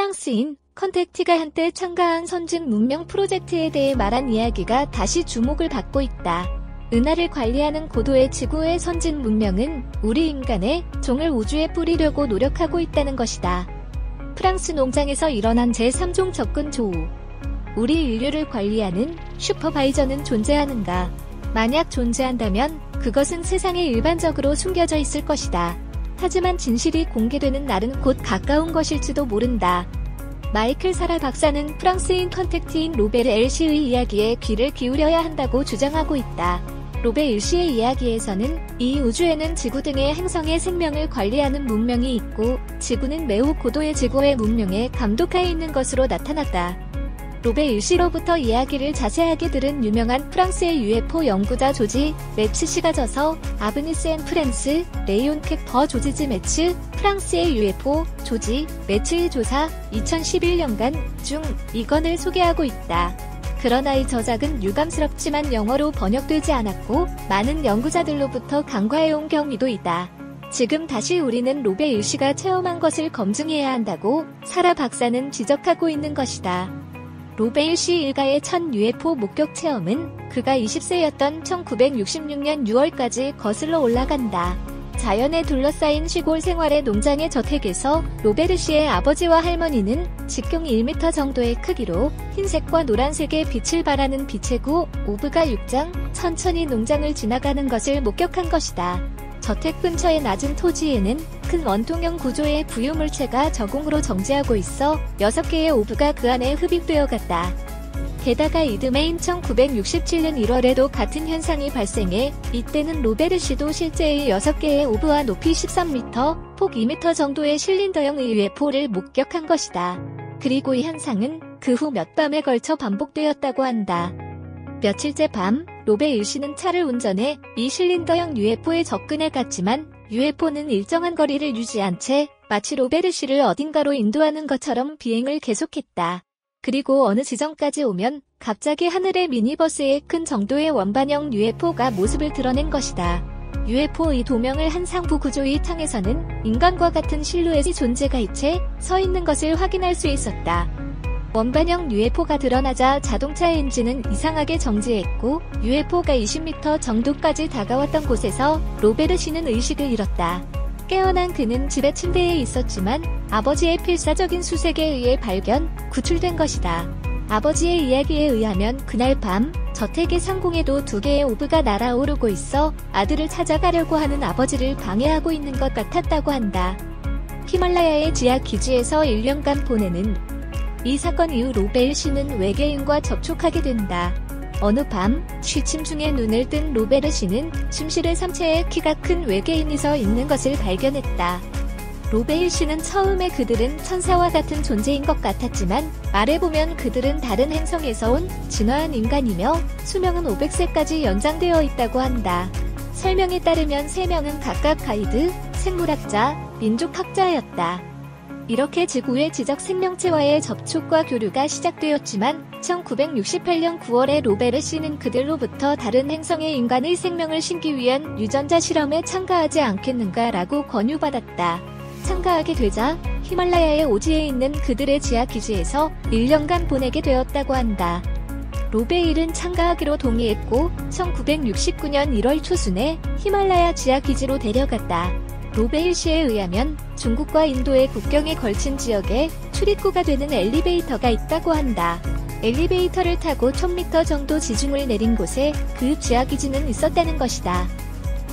프랑스인 컨택티가 한때 참가한 선진 문명 프로젝트에 대해 말한 이야기가 다시 주목을 받고 있다. 은하를 관리하는 고도의 지구의 선진 문명은 우리 인간의 종을 우주에 뿌리려고 노력하고 있다는 것이다. 프랑스 농장에서 일어난 제3종 접근 조우. 우리 인류를 관리하는 슈퍼바이저는 존재하는가? 만약 존재한다면 그것은 세상에 일반적으로 숨겨져 있을 것이다. 하지만 진실이 공개되는 날은 곧 가까운 것일지도 모른다. 마이클 사라 박사는 프랑스인 컨택티인 로베르 엘시의 이야기에 귀를 기울여야 한다고 주장하고 있다. 로베 일시의 이야기에서는 이 우주에는 지구 등의 행성의 생명을 관리하는 문명이 있고 지구는 매우 고도의 지구의 문명에 감독하에 있는 것으로 나타났다. 로베 일시로부터 이야기를 자세하게 들은 유명한 프랑스의 UFO 연구자 조지 매츠시가 져서 아브니스 앤 프렌스, 레이온 캡퍼 조지즈 매츠, 프랑스의 UFO 조지 매츠의 조사 2011년간 중 이건을 소개하고 있다. 그러나 이 저작은 유감스럽지만 영어로 번역되지 않았고 많은 연구자들로부터 간과해온 경위도 있다. 지금 다시 우리는 로베 일시가 체험한 것을 검증해야 한다고 사라 박사는 지적하고 있는 것이다. 로베 일시 일가의 첫 UFO 목격 체험은 그가 20세였던 1966년 6월까지 거슬러 올라간다. 자연에 둘러싸인 시골 생활의 농장의 저택에서 로베르 씨의 아버지와 할머니는 직경 1m 정도의 크기로 흰색과 노란색의 빛을 발하는 빛의 구 오브가 6장 천천히 농장을 지나가는 것을 목격한 것이다. 저택 근처의 낮은 토지에는 큰 원통형 구조의 부유물체가 저공으로 정지하고 있어 6개의 오브가 그 안에 흡입되어 갔다. 게다가 이듬해인 1967년 1월에도 같은 현상이 발생해 이때는 로베르 씨도 실제의 6개의 오브와 높이 13m, 폭 2m 정도의 실린더형 UFO를 목격한 것이다. 그리고 이 현상은 그 후 몇 밤에 걸쳐 반복되었다고 한다. 며칠째 밤, 로베 일시는 차를 운전해 이 실린더형 UFO에 접근해 갔지만 UFO는 일정한 거리를 유지한 채 마치 로베르 씨를 어딘가로 인도하는 것처럼 비행을 계속했다. 그리고 어느 지점까지 오면 갑자기 하늘의 미니버스의 큰 정도의 원반형 UFO가 모습을 드러낸 것이다. UFO의 도명을 한 상부 구조의 창에서는 인간과 같은 실루엣의 존재가 입체 서 있는 것을 확인할 수 있었다. 원반형 UFO가 드러나자 자동차 엔진은 이상하게 정지했고 UFO가 20m 정도까지 다가왔던 곳에서 로베르 씨는 의식을 잃었다. 깨어난 그는 집의 침대에 있었지만 아버지의 필사적인 수색에 의해 구출된 것이다. 아버지의 이야기에 의하면 그날 밤 저택의 상공에도 2개의 오브가 날아오르고 있어 아들을 찾아가려고 하는 아버지를 방해하고 있는 것 같았다고 한다. 히말라야의 지하 기지에서 1년간 보내는 이 사건 이후 로베 일시는 외계인과 접촉하게 된다. 어느 밤 취침 중에 눈을 뜬 로베르 씨는 침실의 삼체에 키가 큰 외계인이 서 있는 것을 발견했다. 로베 일시는 처음에 그들은 천사와 같은 존재인 것 같았지만 말해보면 그들은 다른 행성에서 온 진화한 인간이며 수명은 500세까지 연장되어 있다고 한다. 설명에 따르면 3명은 각각 가이드, 생물학자, 민족학자였다. 이렇게 지구의 지적 생명체와의 접촉과 교류가 시작되었지만 1968년 9월에 로베르 씨는 그들로부터 다른 행성의 인간의 생명을 심기 위한 유전자 실험에 참가하지 않겠는가라고 권유받았다. 참가하게 되자 히말라야의 오지에 있는 그들의 지하 기지에서 1년간 보내게 되었다고 한다. 로베 일은 참가하기로 동의했고 1969년 1월 초순에 히말라야 지하 기지로 데려갔다. 로베 일 씨에 의하면 중국과 인도의 국경에 걸친 지역에 출입구가 되는 엘리베이터가 있다고 한다. 엘리베이터를 타고 1000m 정도 지중을 내린 곳에 그 지하기지는 있었다는 것이다.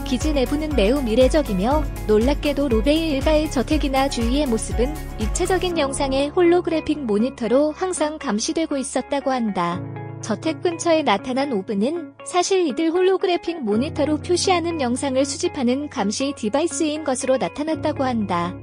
기지 내부는 매우 미래적이며 놀랍게도 로베이 일가의 저택이나 주위의 모습은 입체적인 영상의 홀로그래픽 모니터로 항상 감시되고 있었다고 한다. 저택 근처에 나타난 오브는 사실 이들 홀로그래픽 모니터로 표시하는 영상을 수집하는 감시 디바이스인 것으로 나타났다고 한다.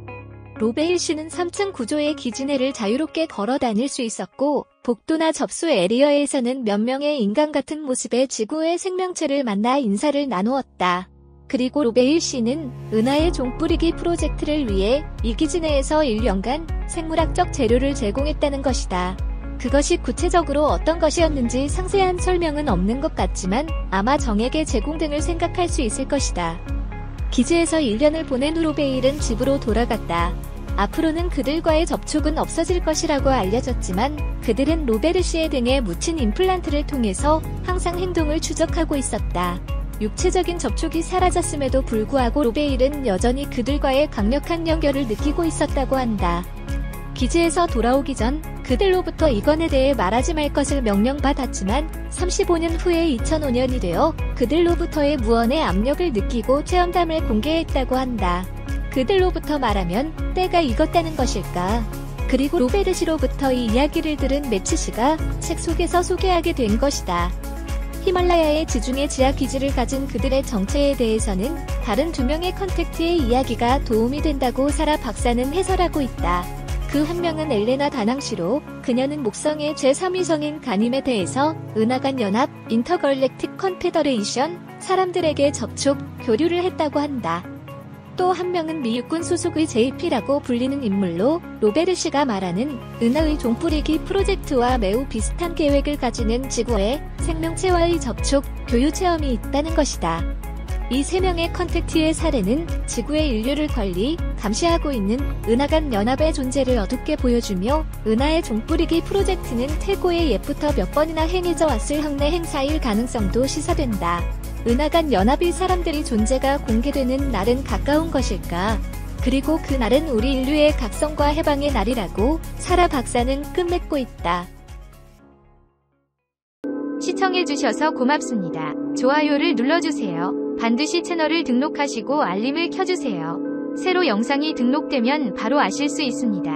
로베일 씨는 3층 구조의 기지 내를 자유롭게 걸어 다닐 수 있었고 복도나 접수 에리어에서는 몇 명의 인간 같은 모습의 지구의 생명체를 만나 인사를 나누었다. 그리고 로베일 씨는 은하의 종뿌리기 프로젝트를 위해 이 기지 내에서 1년간 생물학적 재료를 제공했다는 것이다. 그것이 구체적으로 어떤 것이었는지 상세한 설명은 없는 것 같지만 아마 정액의 제공 등을 생각할 수 있을 것이다. 기지에서 1년을 보낸 후 로베일은 집으로 돌아갔다. 앞으로는 그들과의 접촉은 없어질 것이라고 알려졌지만 그들은 로베르시의 등에 묻힌 임플란트를 통해서 항상 행동을 추적하고 있었다. 육체적인 접촉이 사라졌음에도 불구하고 로베일은 여전히 그들과의 강력한 연결을 느끼고 있었다고 한다. 기지에서 돌아오기 전 그들로부터 이건에 대해 말하지 말 것을 명령받았지만 35년 후에 2005년이 되어 그들로부터의 무언의 압력을 느끼고 체험담을 공개했다고 한다. 그들로부터 말하면 때가 익었다는 것일까? 그리고 로베르시로부터 이 이야기를 들은 매츠시가 책 속에서 소개하게 된 것이다. 히말라야의 지중해 지하 기지를 가진 그들의 정체에 대해서는 다른 두 명의 컨택트의 이야기가 도움이 된다고 사라 박사는 해설하고 있다. 그 한 명은 엘레나 다낭시로 그녀는 목성의 제3위성인 가님에 대해서 은하간 연합 인터걸렉틱 컨페더레이션 사람들에게 접촉, 교류를 했다고 한다. 또 한 명은 미 육군 소속의 JP라고 불리는 인물로 로베르시가 말하는 은하의 종뿌리기 프로젝트와 매우 비슷한 계획을 가지는 지구의 생명체와의 접촉, 교류 체험이 있다는 것이다. 이 세 명의 컨택트의 사례는 지구의 인류를 관리, 감시하고 있는 은하간 연합의 존재를 어둡게 보여주며 은하의 종뿌리기 프로젝트는 태고의 옛부터 몇 번이나 행해져 왔을 학내 행사일 가능성도 시사된다. 은하간 연합의 사람들이 존재가 공개되는 날은 가까운 것일까? 그리고 그 날은 우리 인류의 각성과 해방의 날이라고 사라 박사는 끝맺고 있다. 시청해주셔서 고맙습니다. 좋아요를 눌러주세요. 반드시 채널을 등록하시고 알림을 켜주세요. 새로 영상이 등록되면 바로 아실 수 있습니다.